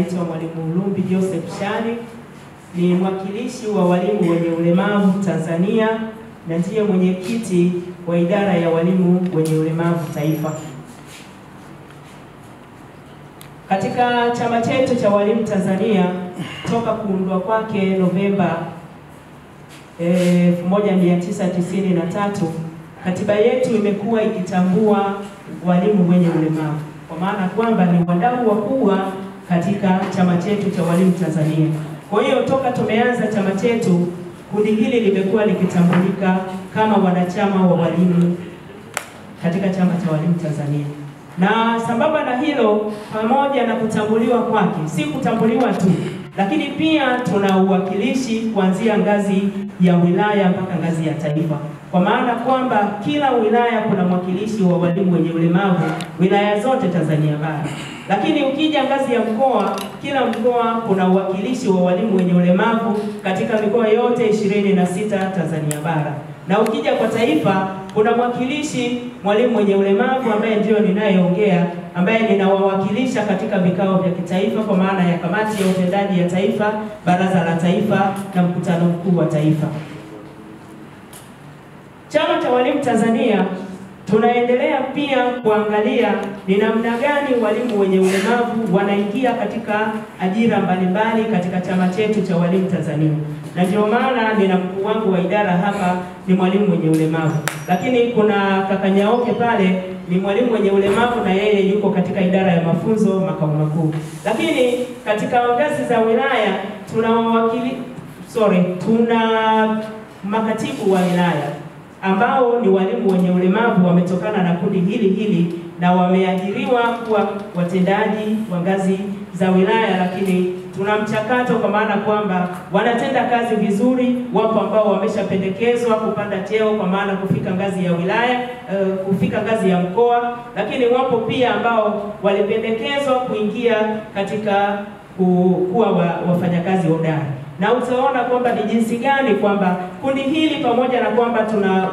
naitwa Mwalimu Lumbi Joseph Shani, ni mwakilishi wa walimu wenye ulemavu Tanzania na ndiye mwenyekiti wa idara ya walimu wenye ulemavu taifa. Katika chama chetu cha walimu Tanzania toka kuundwa kwake Novemba 1993, katiba yetu imekuwa ikitambua walimu wenye ulemavu, kwa maana kwamba ni wadau wakubwa katika chama chetu cha walimu Tanzania. Kwa hiyo toka tumeanza chama chetu, kundi hili limekuwa likitambulika kama wanachama wa walimu katika chama cha walimu Tanzania. Na sambamba na hilo, pamoja na kutambuliwa kwake, si kutambuliwa tu, lakini pia tuna uwakilishi kuanzia ngazi ya wilaya mpaka ngazi ya taifa. Kwa maana kwamba kila wilaya kuna mwakilishi wa walimu wenye ulemavu, wilaya zote Tanzania bara. Lakini ukija ngazi ya mkoa, kila mkoa kuna uwakilishi wa walimu wenye ulemavu katika mikoa yote 26 Tanzania bara. Na ukija kwa taifa, kuna mwakilishi mwalimu mwenye ulemavu ambaye ndio ninayeongea, ambaye ninawawakilisha katika vikao vya kitaifa kwa maana ya kamati ya utendaji ya taifa, baraza la taifa na mkutano mkuu wa taifa. Chama cha walimu Tanzania tunaendelea pia kuangalia ni namna gani walimu wenye ulemavu wanaingia katika ajira mbalimbali katika chama chetu cha walimu Tanzania. Na ndio maana nina mkuu wangu wa idara hapa ni mwalimu mwenye ulemavu. Lakini kuna kaka Nyaoke pale ni mwalimu mwenye ulemavu na yeye yuko katika idara ya mafunzo makao makuu. Lakini katika ngazi za wilaya tuna makatibu wa wilaya ambao ni walimu wenye ulemavu, wametokana na kundi hili na wameajiriwa kuwa watendaji wa ngazi za wilaya. Lakini tuna mchakato kwa maana kwamba wanatenda kazi vizuri. Wapo ambao wameshapendekezwa kupanda cheo kwa maana kufika ngazi ya wilaya, kufika ngazi ya mkoa, lakini wapo pia ambao walipendekezwa kuingia katika kuwa wafanyakazi hodari. Na utaona kwamba ni jinsi gani kwamba kundi hili pamoja na kwamba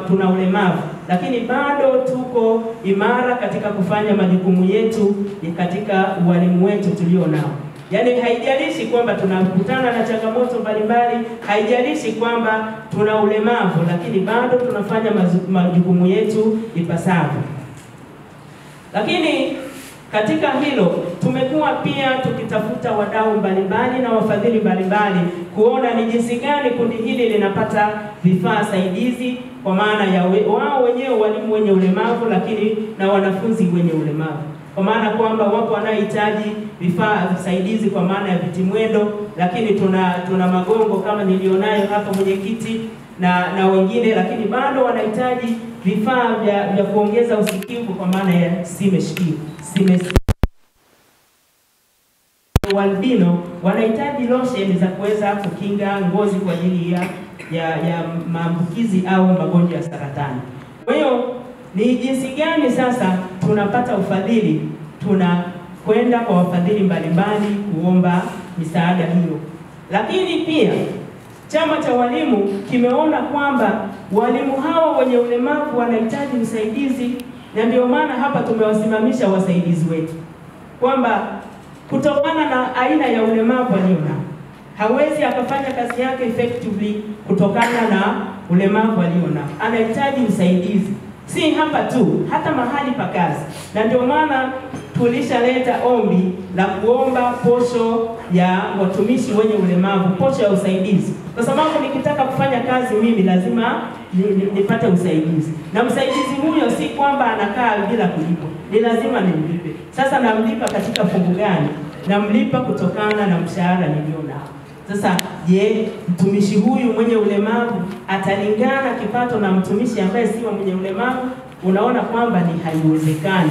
tuna ulemavu, lakini bado tuko imara katika kufanya majukumu yetu katika walimu wetu tulio nao. Yaani haijalishi kwamba tunakutana na changamoto mbalimbali, haijalishi kwamba tuna ulemavu, lakini bado tunafanya majukumu yetu ipasavyo. Lakini katika hilo tumekuwa pia tukitafuta wadau mbalimbali na wafadhili mbalimbali kuona ni jinsi gani kundi hili linapata vifaa saidizi kwa maana ya wao wenyewe walimu wenye ulemavu, lakini na wanafunzi wenye ulemavu. Kwa maana kwamba wapo wanaohitaji vifaa saidizi kwa maana ya vitimwendo, lakini tuna magongo kama nilionayo hapa mwenyekiti na wengine, lakini bado wanahitaji vifaa vya kuongeza usikivu kwa maana ya simeshikivu. Walbino wanahitaji lotion za kuweza kukinga ngozi kwa ajili ya maambukizi au magonjwa ya saratani. Kwa hiyo ni jinsi gani sasa tunapata ufadhili? Tunakwenda kwa wafadhili mbalimbali kuomba misaada hiyo. Lakini pia chama cha walimu kimeona kwamba walimu hao wenye ulemavu wanahitaji usaidizi, na ndio maana hapa tumewasimamisha wasaidizi wetu kwamba kutokana na aina ya ulemavu alionao hawezi akafanya kazi yake effectively kutokana na ulemavu alionao. Anahitaji usaidizi, si hapa tu, hata mahali pa kazi. Na ndio maana tulishaleta ombi la kuomba posho ya watumishi wenye ulemavu, posho ya usaidizi. Kwa sababu nikitaka kufanya kazi mimi lazima nipate usaidizi. Na msaidizi huyo si kwamba anakaa bila kulipwa, ni lazima nimlipe. Sasa namlipa katika fungu gani? Namlipa kutokana na mshahara nilionao. Sasa je, mtumishi huyu mwenye ulemavu atalingana kipato na mtumishi ambaye si mwenye ulemavu? Unaona kwamba ni haiwezekani.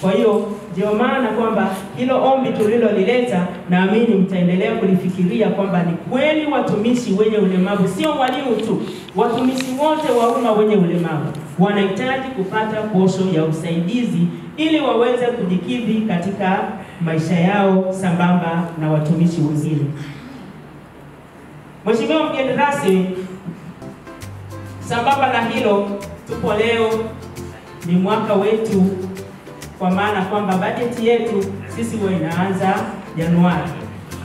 Kwa hiyo ndio maana kwamba hilo ombi tulilolileta, naamini mtaendelea kulifikiria kwamba ni kweli watumishi wenye ulemavu, sio walimu tu, watumishi wote wa umma wenye ulemavu wanahitaji kupata posho ya usaidizi ili waweze kujikidhi katika maisha yao sambamba na watumishi wengine. Mheshimiwa mgeni rasmi, sambamba na hilo, tupo leo ni mwaka wetu, kwa maana kwamba bajeti yetu sisi huwa inaanza Januari.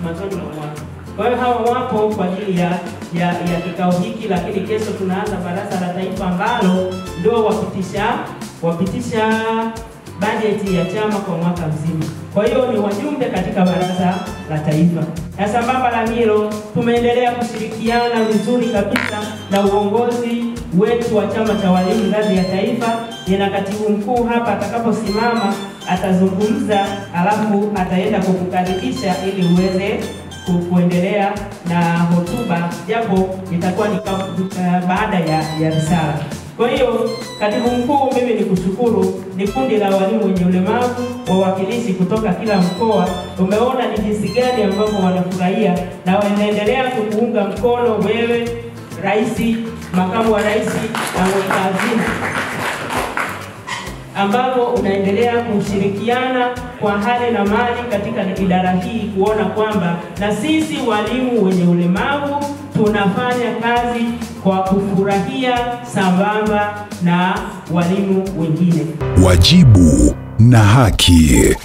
mwanzoni mwa mwaka. Kwa hiyo hawa wapo kwa ajili ya kikao hiki, lakini kesho tunaanza baraza la taifa ambalo ndio wapitisha bajeti ya chama kwa mwaka mzima. Kwa hiyo ni wajumbe katika baraza la taifa. Na sambamba na hilo, tumeendelea kushirikiana vizuri kabisa na uongozi wetu wa chama cha walimu ngazi ya taifa. Yana katibu mkuu hapa atakaposimama atazungumza, alafu ataenda kukukaribisha ili uweze kuendelea na hotuba, japo itakuwa ni baada ya risala. Kwa hiyo katibu mkuu, mimi nikushukuru. Ni kundi la walimu wenye ulemavu, wawakilishi kutoka kila mkoa. Umeona ni jinsi gani ambavyo wanafurahia na wanaendelea kukuunga mkono wewe, rais, makamu wa rais na mweka hazina, ambapo unaendelea kushirikiana kwa hali na mali katika idara hii, kuona kwamba na sisi walimu wenye ulemavu tunafanya kazi kwa kufurahia sambamba na walimu wengine. Wajibu na haki.